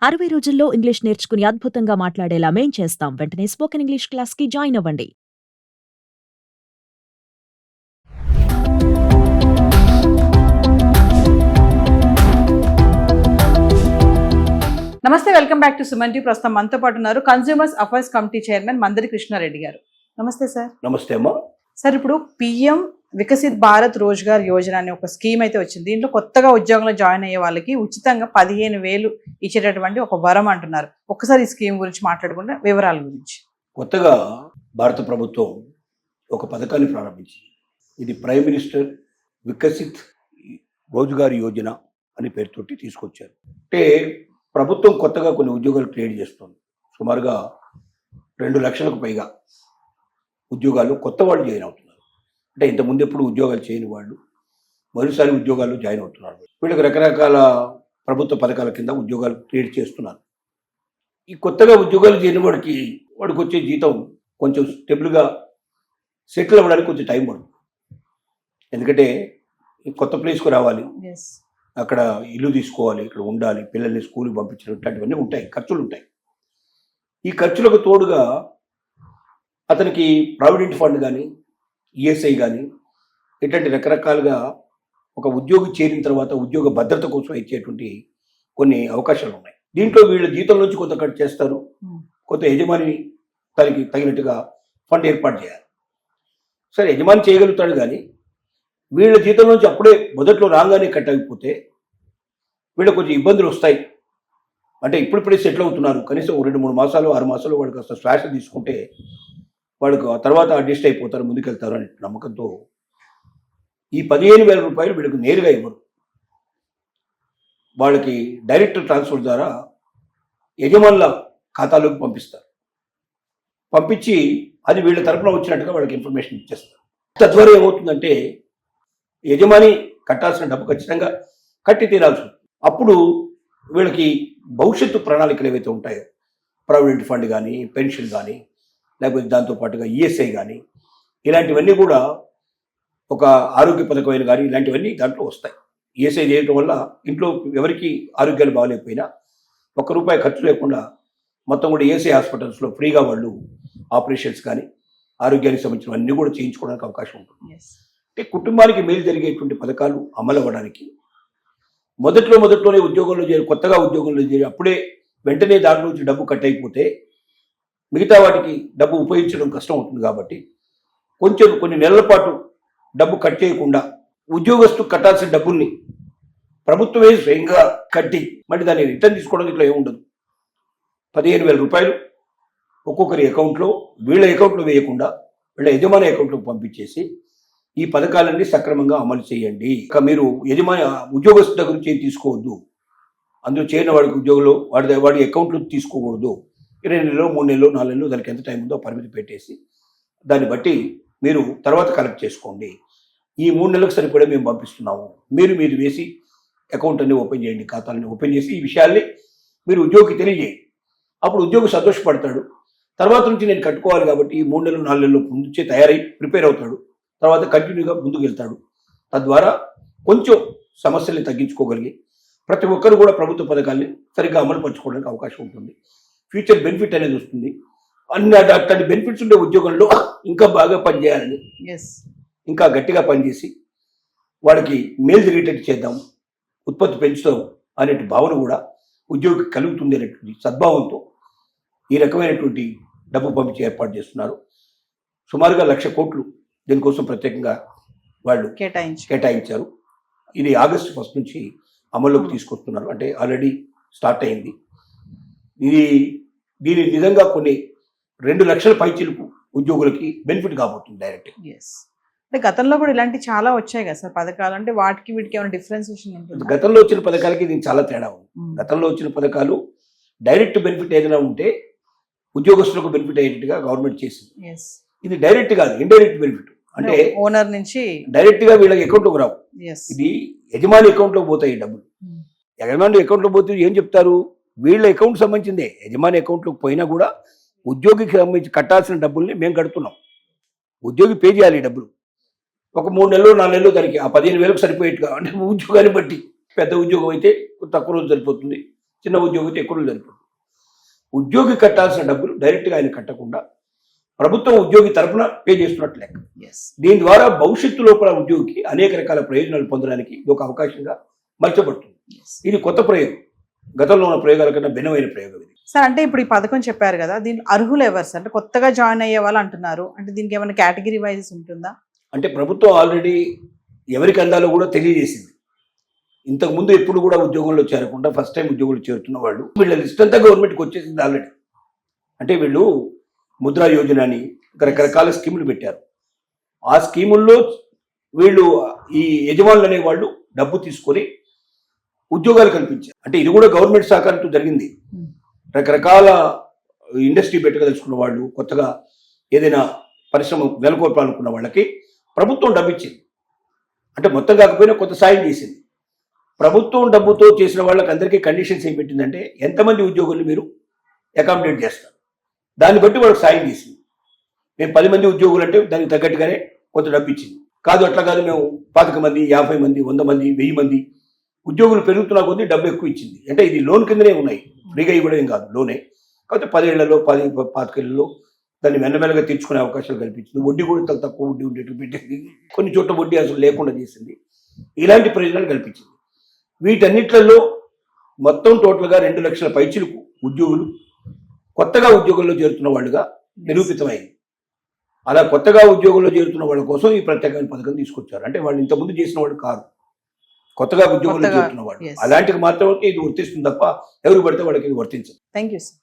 60 రోజుల్లో ఇంగ్లీష్ నేర్చుకుని అద్భుతంగా మాట్లాడేలా మేం చేస్తాం. వెంటనే స్పోకెన్ ఇంగ్లీష్ క్లాస్‌కి జాయిన్ అవ్వండి. నమస్తే, welcome back to Suman T. ప్రస్తుతం మనతో పాటు ఉన్నారు consumers affairs committee chairman Mandari Krishna Reddy గారు. నమస్తే సార్. నమస్తే అమ్మా. సార్, ఇప్పుడు పిఎం వికసిత్ భారత్ రోజ్గార్ యోజన అనే ఒక స్కీమ్ అయితే వచ్చింది. దీంట్లో కొత్తగా ఉద్యోగంలో జాయిన్ అయ్యే వాళ్ళకి ఉచితంగా 15,000 ఇచ్చేటటువంటి ఒక వరం అంటున్నారు. ఒక్కసారి ఈ స్కీమ్ గురించి మాట్లాడుకుంటే వివరాల గురించి. కొత్తగా భారత ప్రభుత్వం ఒక పథకాన్ని ప్రారంభించింది. ఇది ప్రైమ్ మినిస్టర్ వికసిత్ రోజ్గార్ యోజన అనే పేరుతోటి తీసుకొచ్చారు. అంటే ప్రభుత్వం కొత్తగా కొన్ని ఉద్యోగాలు క్రియేట్ చేస్తుంది. సుమారుగా 2 లక్షలకు పైగా ఉద్యోగాలు కొత్త వాళ్ళు జాయిన్ అవుతున్నారు. అంటే ఇంతకుముందు ఎప్పుడు ఉద్యోగాలు చేయని వాళ్ళు మరోసారి ఉద్యోగాల్లో జాయిన్ అవుతున్నారు. వీళ్ళకి రకరకాల ప్రభుత్వ పథకాల కింద ఉద్యోగాలు క్రియేట్ చేస్తున్నారు. ఈ కొత్తగా ఉద్యోగాలు చేయని వాడికి వచ్చే జీతం కొంచెం స్టెబుల్గా సెటిల్ అవ్వడానికి కొంచెం టైం పడుతుంది. ఎందుకంటే కొత్త ప్లేస్కు రావాలి, అక్కడ ఇల్లు తీసుకోవాలి, ఇక్కడ ఉండాలి, పిల్లల్ని స్కూల్కి పంపించడం, ఇట్లాంటివన్నీ ఉంటాయి, ఖర్చులు ఉంటాయి. ఈ ఖర్చులకు తోడుగా అతనికి ప్రావిడెంట్ ఫండ్ కానీ ఈఎస్ఐ కానీ ఇట్లాంటి రకరకాలుగా ఒక ఉద్యోగి చేరిన తర్వాత ఉద్యోగ భద్రత కోసం ఇచ్చేటువంటి కొన్ని అవకాశాలు ఉన్నాయి. దీంట్లో వీళ్ళ జీతం నుంచి కొంత కట్ చేస్తారు, కొంత యజమాని తనకి తగినట్టుగా ఫండ్ ఏర్పాటు చేయాలి. సరే, యజమాని చేయగలుగుతాడు, కానీ వీళ్ళ జీతం నుంచి అప్పుడే మొదట్లో రాగానే కట్ అయిపోతే వీళ్ళకి కొంచెం ఇబ్బందులు వస్తాయి. అంటే ఇప్పుడిప్పుడే సెటిల్ అవుతున్నారు, కనీసం 2-3 మాసాలు 6 మాసాలు వాడికి అసలు శ్వాస తీసుకుంటే వాడికి ఆ తర్వాత అడ్జస్ట్ అయిపోతారు, ముందుకెళ్తారు అనే నమ్మకంతో ఈ 15,000 రూపాయలు వీళ్ళకి నేరుగా ఇవ్వరు. వాళ్ళకి డైరెక్ట్ ట్రాన్స్ఫర్ ద్వారా యజమానుల ఖాతాలోకి పంపిస్తారు. పంపించి అది వీళ్ళ తరఫున వచ్చినట్టుగా వాళ్ళకి ఇన్ఫర్మేషన్ ఇచ్చేస్తారు. తద్వారా ఏమవుతుందంటే యజమాని కట్టాల్సిన డబ్బు ఖచ్చితంగా కట్టి తీరాల్సి ఉంటుంది. అప్పుడు వీళ్ళకి భవిష్యత్తు ప్రణాళికలు ఏవైతే ఉంటాయో, ప్రావిడెంట్ ఫండ్ కానీ, పెన్షన్ కానీ, లేకపోతే దాంతోపాటుగా ఈఎస్ఐ కానీ, ఇలాంటివన్నీ కూడా ఒక ఆరోగ్య పథకమైన కానీ ఇలాంటివన్నీ దాంట్లో వస్తాయి. ఈఎస్ఐ చేయడం వల్ల ఇంట్లో ఎవరికి ఆరోగ్యాలు బాగాలేకపోయినా ₹1 ఖర్చు లేకుండా మొత్తం కూడా ఈఎస్ఐ హాస్పిటల్స్లో ఫ్రీగా వాళ్ళు ఆపరేషన్స్ కానీ ఆరోగ్యానికి సంబంధించినవన్నీ కూడా చేయించుకోవడానికి అవకాశం ఉంటుంది. అంటే కుటుంబానికి మేలు జరిగేటువంటి పథకాలు అమలు అవ్వడానికి మొదట్లోనే కొత్తగా ఉద్యోగంలో చేరి అప్పుడే వెంటనే దాంట్లో నుంచి డబ్బు కట్ అయిపోతే మిగతా వాటికి డబ్బు ఉపయోగించడం కష్టం అవుతుంది. కాబట్టి కొన్ని నెలల పాటు డబ్బు కట్ చేయకుండా ఉద్యోగస్తు కట్టాల్సిన డబ్బుల్ని ప్రభుత్వమే స్వయంగా కట్టి మళ్ళీ దాన్ని రిటర్న్ తీసుకోవడం ఇట్లా ఏముండదు. 15,000 రూపాయలు ఒక్కొక్కరి అకౌంట్లో, వీళ్ళ అకౌంట్లో వేయకుండా వీళ్ళ యజమాని అకౌంట్లోకి పంపించేసి ఈ పథకాలన్నీ సక్రమంగా అమలు చేయండి. ఇక మీరు ఉద్యోగస్తు దగ్గర నుంచి తీసుకోవద్దు, అందులో చేరిన వాడికి ఉద్యోగంలో వాడి అకౌంట్లో తీసుకోకూడదు. 2 నెలలు, 3 నెలలు, 4 నెలలు, దానికి ఎంత టైం ఉందో పరిమితి పెట్టేసి దాన్ని బట్టి మీరు తర్వాత కలెక్ట్ చేసుకోండి. ఈ 3 నెలలకు సరిపడే మేము పంపిస్తున్నాము, మీరు వేసి అకౌంట్ అన్ని ఓపెన్ చేయండి, ఖాతాలని ఓపెన్ చేసి ఈ విషయాల్ని మీరు ఉద్యోగికి తెలియజేయండి. అప్పుడు ఉద్యోగి సంతోషపడతాడు. తర్వాత నుంచి నేను కట్టుకోవాలి కాబట్టి ఈ 3 నెలలు, 4 నెలలు ముందుచే తయారై ప్రిపేర్ అవుతాడు. తర్వాత కంటిన్యూగా ముందుకు వెళ్తాడు. తద్వారా కొంచెం సమస్యల్ని తగ్గించుకోగలిగి ప్రతి ఒక్కరు కూడా ప్రభుత్వ పథకాల్ని సరిగ్గా అమలు పరచుకోవడానికి అవకాశం ఉంటుంది. ఫ్యూచర్ బెనిఫిట్ అనేది వస్తుంది. అట్లాంటి బెనిఫిట్స్ ఉండే ఉద్యోగంలో ఇంకా బాగా పనిచేయాలని, ఇంకా గట్టిగా పనిచేసి వాళ్ళకి మేలు జరిగేటట్టు చేద్దాం, ఉత్పత్తి పెంచుతాం అనే భావన కూడా ఉద్యోగికి కలుగుతుంది అనేటువంటి సద్భావంతో ఈ రకమైనటువంటి డబ్బు పంపించి ఏర్పాటు చేస్తున్నారు. సుమారుగా 1,00,000 కోట్లు దీనికోసం ప్రత్యేకంగా వాళ్ళు కేటాయించారు. ఇది ఆగస్టు 1 నుంచి అమల్లోకి తీసుకొస్తున్నారు. అంటే ఆల్రెడీ స్టార్ట్ అయింది. దీని నిజంగా కొన్ని 2 లక్షల పైచీలకు ఉద్యోగులకి బెనిఫిట్ కాబోతుంది డైరెక్ట్. అంటే గతంలో కూడా ఇలాంటి చాలా వచ్చాయి కదా సార్ పథకాలు, అంటే వాటికి వీటికి ఏమైనా డిఫరెన్సియేషన్ ఉంటుంది? గతంలో వచ్చిన పథకాలకి దీనికి చాలా తేడా ఉంది. గతంలో వచ్చిన పథకాలు డైరెక్ట్ బెనిఫిట్ ఏదైనా ఉంటే ఉద్యోగస్తులకు బెనిఫిట్ అయ్యేట్టుగా గవర్నమెంట్ చేసింది. ఇది డైరెక్ట్ కాదు, ఇండైరెక్ట్ బెనిఫిట్. అంటే ఓనర్ నుంచి డైరెక్ట్ గా వీళ్ళకి అకౌంట్లోకి రావు, ఇది యజమాని అకౌంట్లోకి పోతాయి డబ్బులు. యజమాని అకౌంట్లో పోతే ఏం చెప్తారు, వీళ్ళ అకౌంట్ సంబంధించిందే యజమాని అకౌంట్లోకి పోయినా కూడా ఉద్యోగికి సంబంధించి కట్టాల్సిన డబ్బుల్ని మేము కడుతున్నాం, ఉద్యోగి పే చేయాలి డబ్బులు. ఒక 3 నెలలు 4 నెలలు దానికి ఆ 15,000 సరిపోయేట్టుగా, అంటే ఉద్యోగాన్ని బట్టి పెద్ద ఉద్యోగం అయితే తక్కువ రోజు సరిపోతుంది, చిన్న ఉద్యోగి అయితే ఎక్కువ రోజులు సరిపోతుంది. ఉద్యోగి కట్టాల్సిన డబ్బులు డైరెక్ట్గా ఆయన కట్టకుండా ప్రభుత్వం ఉద్యోగి తరపున పే చేస్తున్నట్లు లెక్క. ఎస్ దీని ద్వారా భవిష్యత్తు లోపల ఉద్యోగికి అనేక రకాల ప్రయోజనాలు పొందడానికి ఇది ఒక అవకాశంగా మలచబడుతుంది. ఇది కొత్త ప్రయోగం, గతంలో ఉన్న ప్రయోగాల కన్నా భిన్నమైన ప్రయోగం ఇది. సార్, అంటే ఇప్పుడు ఈ పథకం చెప్పారు కదా, దీని అర్హులు ఎవరు సార్? అంటే కొత్తగా జాయిన్ అయ్యే వాళ్ళు అంటున్నారు, అంటే దీనికి ఏమైనా కేటగిరీ వైజెస్ ఉంటుందా? అంటే ప్రభుత్వం ఆల్రెడీ ఎవరికి అందాలో కూడా తెలియజేసింది. ఇంతకుముందు ఎప్పుడు కూడా ఉద్యోగంలో చేరకుండా ఫస్ట్ టైం ఉద్యోగులు చేరుతున్న వాళ్ళు వీళ్ళ లిస్ట్ అంతా గవర్నమెంట్కి వచ్చేసింది ఆల్రెడీ. అంటే వీళ్ళు ముద్రా యోజన అని రకరకాల స్కీములు పెట్టారు. ఆ స్కీముల్లో వీళ్ళు ఈ యజమానులు అనే వాళ్ళు డబ్బు తీసుకొని ఉద్యోగాలు కల్పించారు. అంటే ఇది కూడా గవర్నమెంట్ సహకారంతో జరిగింది. రకరకాల ఇండస్ట్రీ పెట్టగలుచుకున్న వాళ్ళు, కొత్తగా ఏదైనా పరిశ్రమ నెలకొల్పాలనుకున్న వాళ్ళకి ప్రభుత్వం డబ్బు ఇచ్చింది. అంటే మొత్తం కాకపోయినా కొంత సాయం చేసింది. ప్రభుత్వం డబ్బుతో చేసిన వాళ్ళకి అందరికీ కండిషన్స్ ఏం పెట్టిందంటే ఎంతమంది ఉద్యోగులు మీరు అకామిడేట్ చేస్తారు, దాన్ని బట్టి వాళ్ళకి సాయం చేసింది. మేము 10 మంది ఉద్యోగులు అంటే దానికి తగ్గట్టుగానే కొంత డబ్బు ఇచ్చింది. కాదు అట్లా కాదు, మేము 25 మంది, 50 మంది, 100 మంది, 1000 మంది ఉద్యోగులు పెరుగుతున్నా కొద్దీ డబ్బు ఎక్కువ ఇచ్చింది. అంటే ఇది లోన్ కిందనే ఉన్నాయి, ఫ్రీగా ఇవ్వడం ఏం కాదు, లోనే. కాకపోతే 10 ఏళ్లలో 25 ఏళ్లలో దాన్ని మెల్లమెల్లగా తీర్చుకునే అవకాశాలు కల్పించింది. వడ్డీ కూడా తక్కువ వడ్డీ ఉండేట్టు పెట్టింది. కొన్ని చోట్ల వడ్డీ అసలు లేకుండా చేసింది. ఇలాంటి ప్రయోజనాలు కల్పించింది. వీటన్నిట్లలో మొత్తం టోటల్గా 2 లక్షల పైచిలకు ఉద్యోగులు కొత్తగా ఉద్యోగంలో చేరుతున్న వాళ్ళుగా నిరూపితమైంది. అలా కొత్తగా ఉద్యోగంలో చేరుతున్న వాళ్ళ కోసం ఈ ప్రత్యేకమైన పథకం తీసుకొచ్చారు. అంటే వాళ్ళు ఇంతకుముందు చేసిన వాళ్ళు కాదు, కొత్తగా ఉద్యోగంలో చేరుతున్న వాళ్ళు. అలాంటికి మాత్రమే ఇది వర్తిస్తుంది తప్ప ఎవరు పడితే వాళ్ళకి ఇది వర్తించదు. Thank you sir.